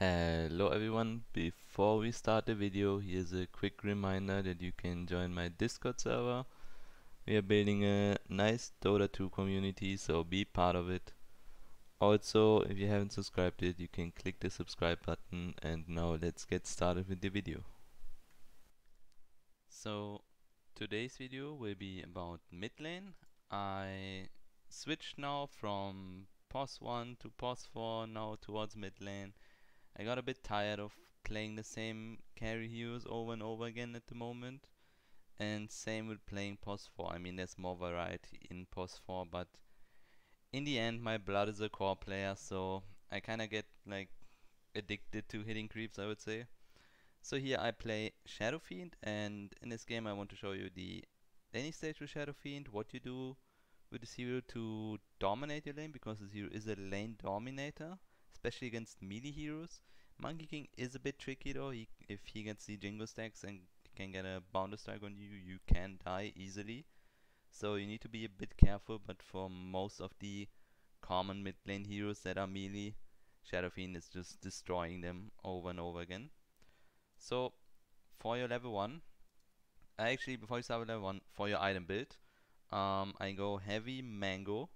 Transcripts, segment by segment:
Hello everyone, before we start the video, here's a quick reminder that you can join my Discord server. We are building a nice Dota 2 community, so be part of it. Also, if you haven't subscribed yet, you can click the subscribe button, and now let's get started with the video. So, today's video will be about mid lane. I switched now from POS 1 to POS 4, now towards mid lane. I got a bit tired of playing the same carry heroes over and over again at the moment. And same with playing POS 4. I mean, there's more variety in POS 4, but in the end, my blood is a core player, so I kinda get like addicted to hitting creeps, I would say. So here I play Shadowfiend, and in this game I want to show you the laning stage with Shadowfiend, what you do with this hero to dominate your lane, because this hero is a lane dominator, especially against melee heroes. Monkey King is a bit tricky though. If he gets the Jingo stacks and can get a Bounder Strike on you, you can die easily. So you need to be a bit careful, but for most of the common mid lane heroes that are melee, Shadowfiend is just destroying them over and over again. So for your level 1, before you start with level 1, for your item build, I go heavy mango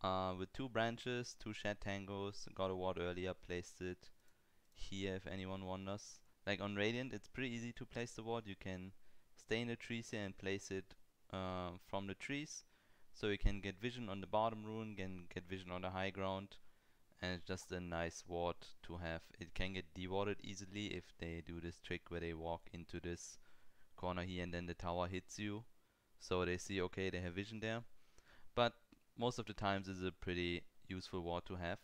with 2 branches, 2 shed tangos. Got a ward earlier, placed it here if anyone wonders. Like on Radiant, it's pretty easy to place the ward. You can stay in the trees here and place it from the trees. So you can get vision on the bottom rune, can get vision on the high ground, and it's just a nice ward to have. It can get dewarded easily if they do this trick where they walk into this corner here and then the tower hits you. So they see, okay, they have vision there. But most of the times it's a pretty useful ward to have.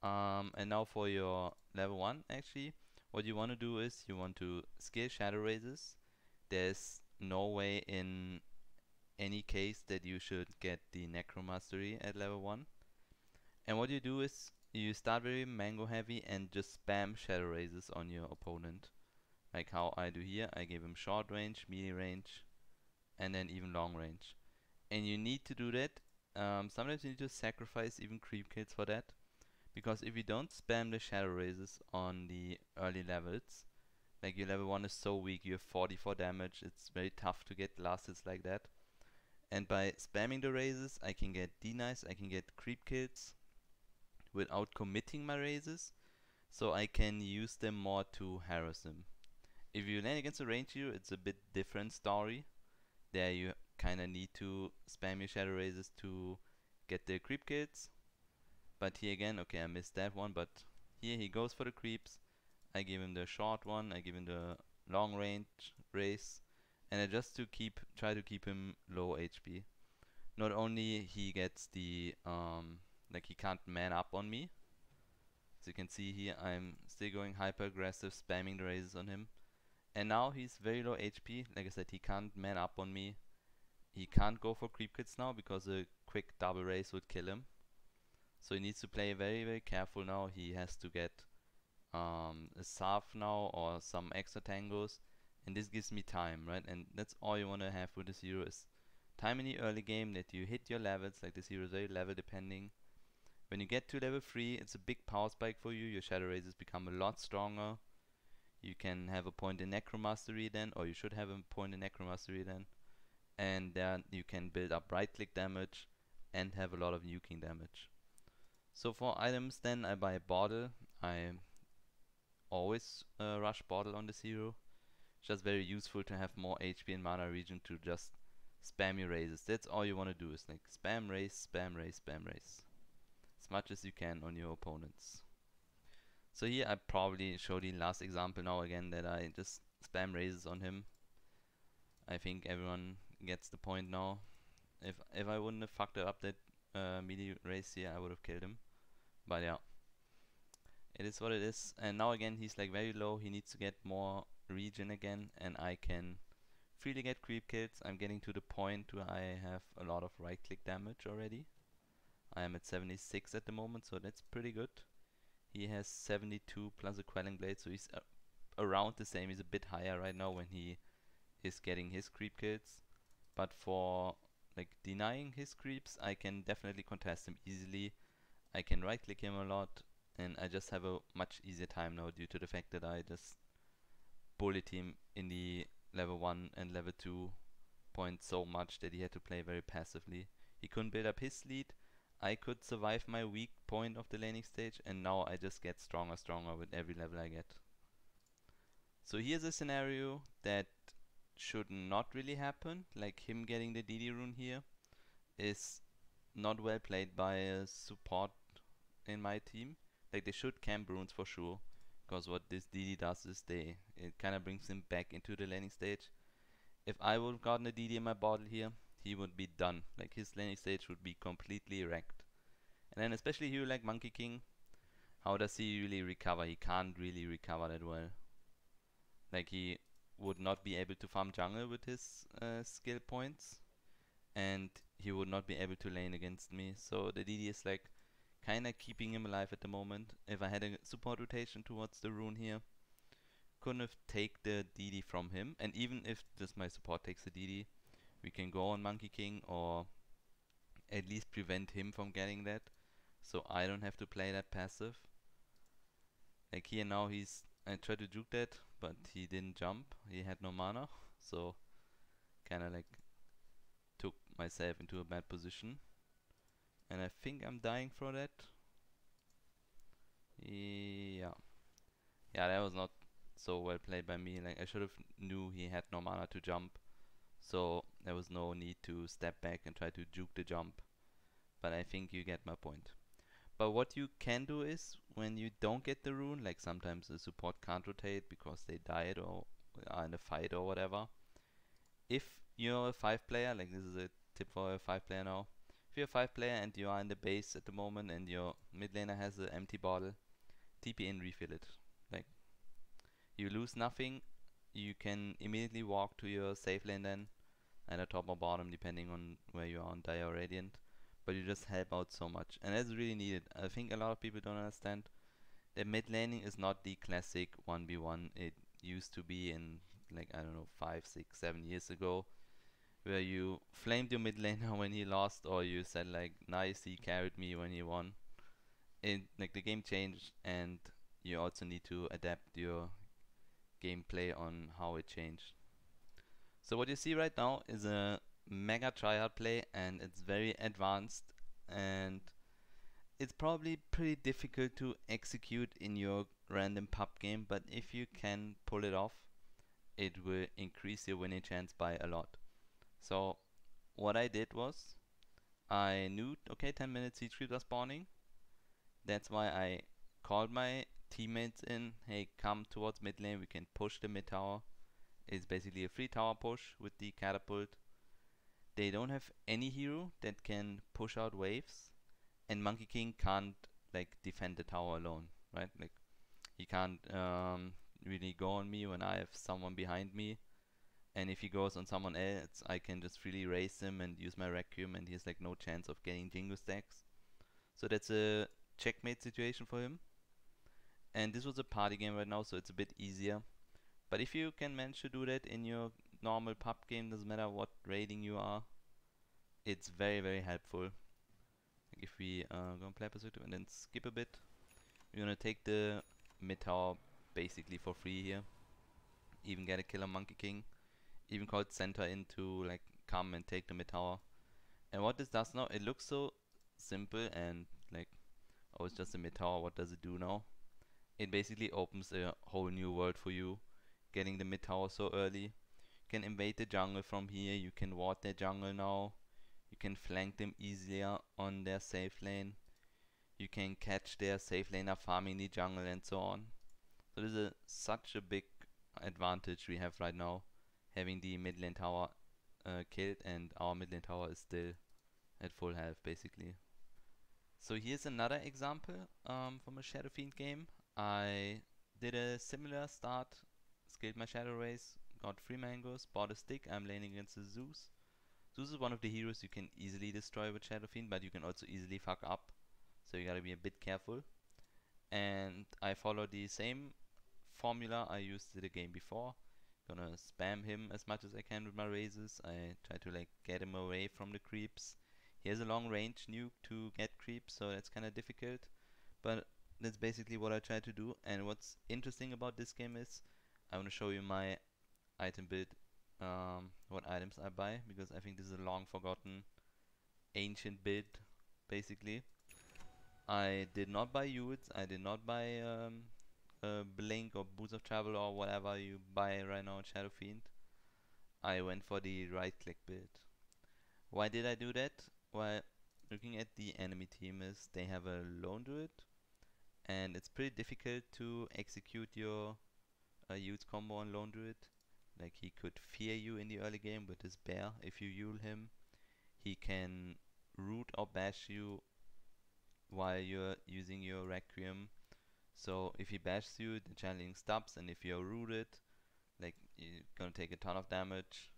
And now for your level 1, actually, what you want to do is you want to scale Shadow Raises. There's no way in any case that you should get the Necromastery at level 1. And what you do is you start very mango heavy and just spam Shadow Raises on your opponent. Like how I do here. I give him short range, melee range, and then even long range. And you need to do that. Sometimes you need to sacrifice even creep kills for that. Because if you don't spam the Shadow Raises on the early levels, like your level 1 is so weak, you have 44 damage, it's very tough to get last hits like that. And by spamming the raises, I can get denies, I can get creep kills without committing my raises, so I can use them more to harass them. If you lane against a range hero, it's a bit different story. There you kinda need to spam your Shadow Raises to get the creep kills. But here again, okay, I missed that one, but here he goes for the creeps. I give him the short one, I give him the long range race, and I just try to keep him low HP. Not only he gets the like he can't man up on me. As you can see here, I'm still going hyper aggressive, spamming the raises on him. And now he's very low HP. Like I said, he can't man up on me. He can't go for creep kits now because a quick double raise would kill him. So he needs to play very, very careful now. He has to get a Sarf now or some extra tangos, and this gives me time, right? And that's all you want to have with this hero is time in the early game that you hit your levels. Like this hero is very level depending. When you get to level 3, it's a big power spike for you. Your Shadow Raises become a lot stronger. You can have a point in Necromastery then, or you should have a point in Necromastery then. And then you can build up right click damage and have a lot of nuking damage. So for items then, I buy a bottle. I always rush bottle on this hero. It's just very useful to have more HP and mana regen to just spam your raises. That's all you want to do is like spam raise, spam raise, spam raise. As much as you can on your opponents. So here I probably show the last example now again that I just spam raises on him. I think everyone gets the point now. If I wouldn't have fucked up that melee race here, I would have killed him. But yeah, it is what it is. And now again he's like very low. He needs to get more regen again, and I can freely get creep kills. I'm getting to the point where I have a lot of right click damage already. I am at 76 at the moment, so that's pretty good. He has 72 plus a Quelling Blade, so he's around the same. He's a bit higher right now when he is getting his creep kills. But for like denying his creeps, I can definitely contest him easily. I can right click him a lot, and I just have a much easier time now due to the fact that I just bullied him in the level 1 and level 2 point so much that he had to play very passively. He couldn't build up his lead. I could survive my weak point of the laning stage, and now I just get stronger with every level I get. So here's a scenario that should not really happen, like him getting the DD rune here is not well played by a support in my team. Like they should camp runes for sure, because what this DD does is it kind of brings him back into the laning stage. If I would have gotten a DD in my bottle here, he would be done. Like his laning stage would be completely wrecked. And then especially here like Monkey King, how does he really recover? He can't really recover that well. Like he would not be able to farm jungle with his skill points, and he would not be able to lane against me. So the DD is like kinda keeping him alive at the moment. If I had a support rotation towards the rune here, couldn't have take the DD from him. And even if just my support takes the DD, we can go on Monkey King or at least prevent him from getting that. So I don't have to play that passive. Like here now I tried to juke that, but he didn't jump. He had no mana. So kinda like took myself into a bad position. And I think I'm dying for that. Yeah. Yeah, that was not so well played by me. Like I should have knew he had no mana to jump. So there was no need to step back and try to juke the jump. But I think you get my point. But what you can do is, when you don't get the rune, like sometimes the support can't rotate because they died or are in a fight or whatever. If you're a 5 player, like this is a tip for a 5 player now. If you're a 5 player and you are in the base at the moment and your mid laner has an empty bottle, TP in, refill it. Like, you lose nothing, you can immediately walk to your safe lane then, either top or bottom depending on where you are on Dire or Radiant. But you just help out so much, and that's really needed. I think a lot of people don't understand that mid laning is not the classic 1v1 it used to be in, like, I don't know, 5, 6, 7 years ago, where you flamed your mid laner when he lost, or you said like, nice, he carried me when he won. Like the game changed, and you also need to adapt your gameplay on how it changed. So what you see right now is a mega tryhard play, and it's very advanced, and it's probably pretty difficult to execute in your random pub game, but if you can pull it off, it will increase your winning chance by a lot. So what I did was, I knew, okay, 10 minutes siege creeps are spawning. That's why I called my teammates in, hey, come towards mid lane, we can push the mid tower. It's basically a free tower push with the catapult. They don't have any hero that can push out waves, and Monkey King can't like defend the tower alone, right? Like he can't really go on me when I have someone behind me, and if he goes on someone else, I can just freely raise him and use my Requiem, and he has like no chance of getting Jingo stacks. So that's a checkmate situation for him. And this was a party game right now, so it's a bit easier. But if you can manage to do that in your normal pub game, doesn't matter what rating you are, it's very, very helpful. Like if we go and play perspective and then skip a bit, we're gonna take the mid tower basically for free here. Even get a kill on Monkey King. Even called center in to like come and take the mid tower. And what this does now, it looks so simple and like, oh, it's just a mid tower, what does it do now? It basically opens a whole new world for you, getting the mid tower so early. You can invade the jungle from here, you can ward their jungle now, you can flank them easier on their safe lane, you can catch their safe laner farming the jungle and so on. So this is such a big advantage we have right now, having the mid lane tower killed, and our mid lane tower is still at full health basically. So here's another example from a Shadowfiend game. I did a similar start, skilled my Shadow Race, got 3 mangoes, bought a stick, I'm laning against the Zeus. Zeus is one of the heroes you can easily destroy with Shadowfiend, but you can also easily fuck up, so you gotta be a bit careful. And I follow the same formula I used in the game before. Gonna spam him as much as I can with my raises. I try to like get him away from the creeps. He has a long range nuke to get creeps, so that's kinda difficult. But that's basically what I try to do. And what's interesting about this game is I want to show you my item build, what items I buy, because I think this is a long forgotten ancient build. Basically, I did not buy Utes, I did not buy Blink or Boots of Travel or whatever you buy right now in Shadowfiend. I went for the right click build. Why did I do that? Well, looking at the enemy team is they have a lone druid, and it's pretty difficult to execute your Utes combo on lone druid. Like, he could fear you in the early game with his bear if you Yule him. He can root or bash you while you're using your Requiem. So if he bashes you, the channeling stops, and if you're rooted, like, you're gonna take a ton of damage.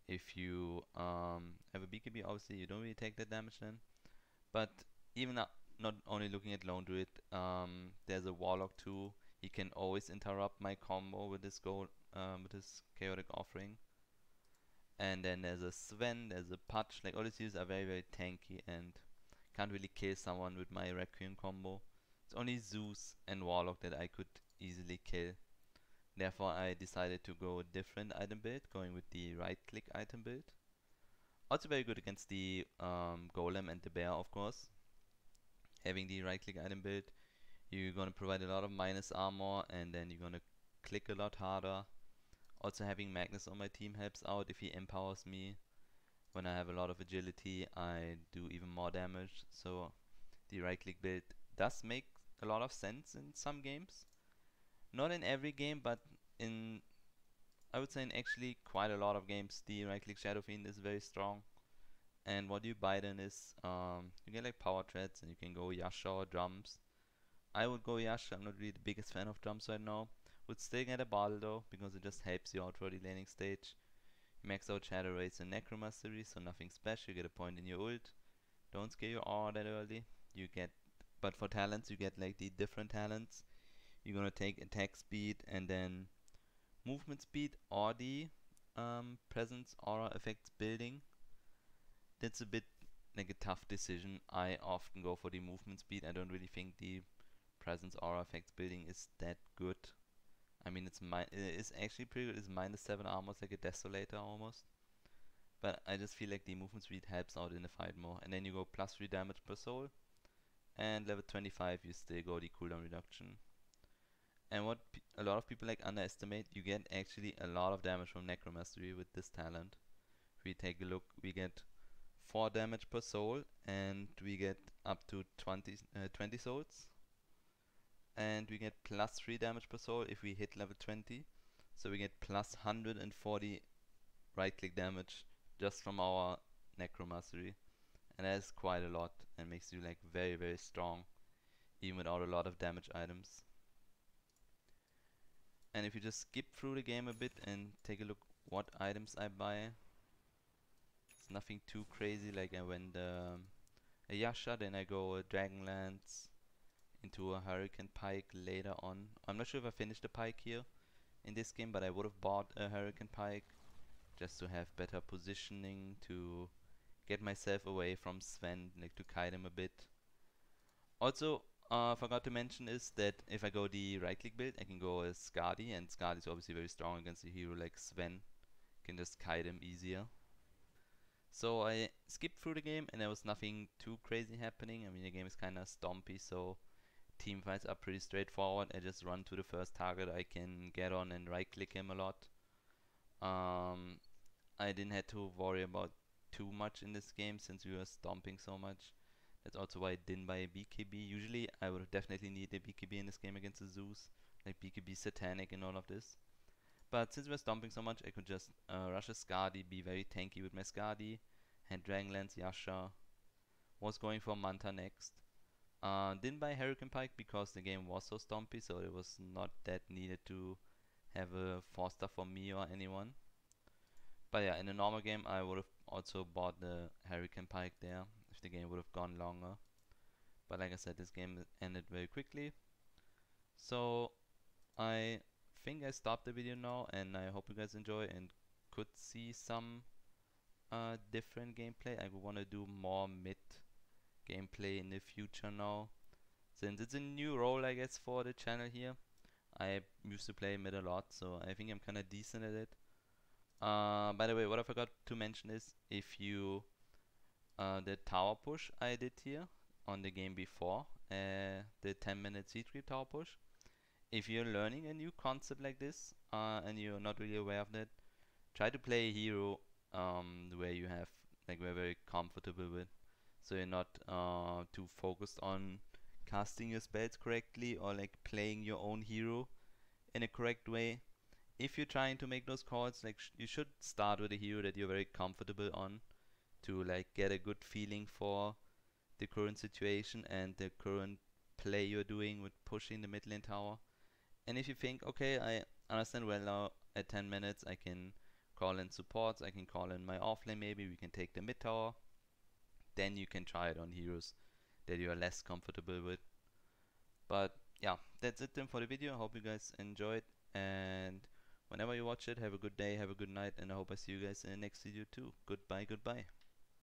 If you have a BKB, obviously you don't really take that damage then. But even not only looking at Lone Druid, there's a Warlock too. He can always interrupt my combo with his with his Chaotic Offering. And then there's a Sven, there's a Patch. Like, all these heroes are very very tanky and can't really kill someone with my Requiem combo. It's only Zeus and Warlock that I could easily kill. Therefore, I decided to go a different item build, going with the right click item build. Also very good against the Golem and the Bear, of course. Having the right click item build, you're gonna provide a lot of minus armor, and then you're gonna click a lot harder. Also, having Magnus on my team helps out. If he empowers me when I have a lot of agility, I do even more damage. So the right click build does make a lot of sense in some games. Not in every game, but in, I would say, in actually quite a lot of games, the right click Shadowfiend is very strong. And what you buy then is, you get like power treads, and you can go Yasha or drums. I would go Yasha. I'm not really the biggest fan of drums right now. Would still get a bottle though, because it just helps you out for the laning stage. You max out Shadow Rays and Necromastery, so nothing special. You get a point in your ult. Don't scale your aura that early. You get, but for talents, you get like the different talents. You're gonna take attack speed and then movement speed, or the presence aura effects building. That's a bit like a tough decision. I often go for the movement speed. I don't really think the presence aura effects building is that good. I mean, it's actually pretty good. It's -7 armor, it's like a desolator almost. But I just feel like the movement speed helps out in the fight more. And then you go +3 damage per soul. And level 25 you still go the cooldown reduction. And what a lot of people like underestimate, you get actually a lot of damage from Necromastery with this talent. If we take a look, we get 4 damage per soul, and we get up to 20 souls. And we get +3 damage per soul if we hit level 20. So we get plus 140 right click damage just from our Necromastery. And that is quite a lot and makes you like very very strong, even without a lot of damage items. And if you just skip through the game a bit and take a look what items I buy, it's nothing too crazy. Like, I went a Yasha, then I go a Dragonlance, into a Hurricane Pike later on. I'm not sure if I finished the Pike here in this game, but I would have bought a Hurricane Pike just to have better positioning, to get myself away from Sven, like to kite him a bit. Also, forgot to mention is that if I go the right click build, I can go as Skadi, and Skadi is obviously very strong against a hero like Sven. Can just kite him easier. So I skipped through the game and there was nothing too crazy happening. I mean, the game is kinda stompy, so team fights are pretty straightforward. I just run to the first target I can get on and right click him a lot. I didn't have to worry about too much in this game since we were stomping so much. That's also why I didn't buy a BKB. Usually I would have definitely needed a BKB in this game against the Zeus, like BKB Satanic and all of this. But since we're stomping so much, I could just rush a Skadi, be very tanky with my Skadi, hand Dragonlance, Yasha, was going for Manta next. Didn't buy Hurricane Pike because the game was so stompy, so it was not that needed to have a 4-star for me or anyone. But yeah, in a normal game I would have also bought the Hurricane Pike there if the game would have gone longer. But like I said, this game ended very quickly. So I think I stopped the video now, and I hope you guys enjoy and could see some different gameplay. I want to do more mid gameplay in the future now, since it's a new role, I guess, for the channel here. I used to play mid a lot, so I think I'm kind of decent at it. By the way, what I forgot to mention is if you the tower push I did here on the game before, the 10-minute seed creep tower push. If you're learning a new concept like this and you're not really aware of that, try to play a hero where you have like we're very comfortable with, so you're not too focused on casting your spells correctly or like playing your own hero in a correct way. If you're trying to make those calls, like you should start with a hero that you're very comfortable on to like get a good feeling for the current situation and the current play you're doing with pushing the mid lane tower. And if you think, okay, I understand well now at 10 minutes I can call in supports, I can call in my offlane, maybe we can take the mid tower, then you can try it on heroes that you are less comfortable with. But yeah, that's it then for the video. I hope you guys enjoyed, and whenever you watch it, have a good day, have a good night, and I hope I see you guys in the next video too. Goodbye, goodbye.